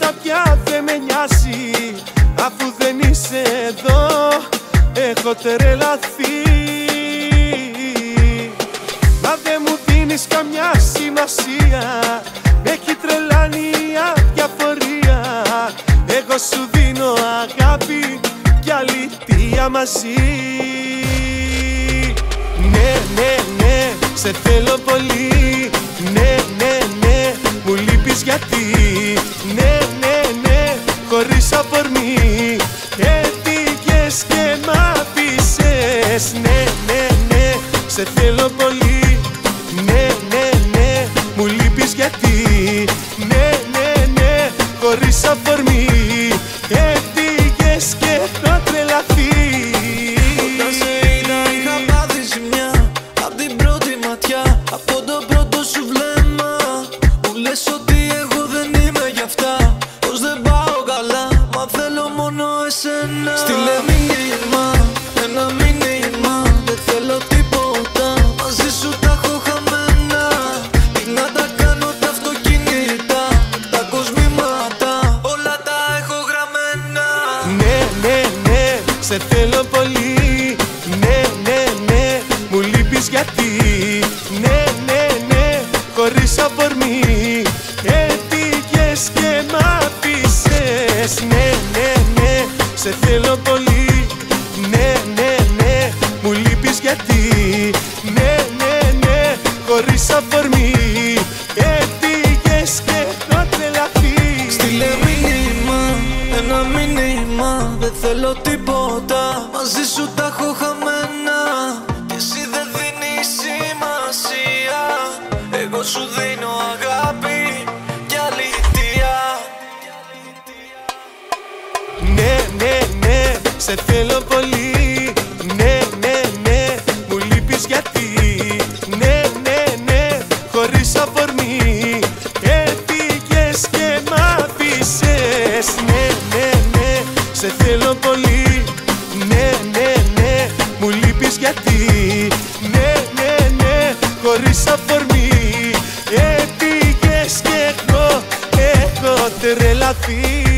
αυτά πια δεν με νοιάζει, αφού δεν είσαι εδώ έχω τρελαθεί. Μα δεν μου δίνεις καμιά σημασία, με έχει τρελάνει η αδιαφορία. Εγώ σου δίνω αγάπη κι αλήθεια μαζί. Ναι, ναι, ναι, σε θέλω πολύ. Ναι, ναι, ναι, μου λείπεις γιατί. Ναι, ναι, ναι, χωρίς αφορμή έφυγες και μ' άφησες. Ναι, ναι, ναι, σε θέλω πολύ. Ναι, ναι, ναι, μου λείπεις γιατί. Ναι, ναι, ναι, χωρίς αφορμή έφυγες και έχω τρελαθεί. Όταν σε είδα είχα πάθει ζημιά απ' την πρώτη ματιά, από το πρώτο σου βλέμμα. Μου λες ότι εγώ δεν είμαι γι' αυτά, πως δεν πάω καλά, μα θέλω μόνο εσένα. Στείλε μήνυμα, ένα μήνυμα, δεν θέλω τίποτα, μαζί σου τα έχω χαμένα. Τι να τα κάνω τα αυτοκίνητα, τα κοσμήματα, όλα τα έχω γραμμένα. Ναι, ναι, ναι, σε θέλω πολύ. Ναι, ναι, ναι, μου λείπεις γιατί. Ναι, ναι, ναι, χωρίς αφορμή έφυγες και μ' άφησες. Ναι, ναι, ναι, σε θέλω πολύ. Ναι, ναι, ναι, μου λείπεις γιατί. Ναι, ναι, ναι, χωρίς αφορμή έφυγες και έχω τρελαθεί. Στείλε μήνυμα, ένα μήνυμα, δεν θέλω τίποτα, μαζί σου τα έχω χαμένα. Και εσύ δεν δίνεις σημασία, εγώ σου δίνω αγάπη και αλήθεια. Ναι, ναι, ναι, σε θέλω πολύ. Ναι, ναι, ναι, μου λείπεις γιατί. Ναι, ναι, ναι, χωρίς αφορμή έφυγες και μ' άφησες. Ναι, ναι, ναι, σε θέλω πολύ. Ναι, ναι, ναι, μου λείπεις γιατί. Ναι, ναι, ναι, χωρίς αφορμή έφυγες και έχω τρελαθεί.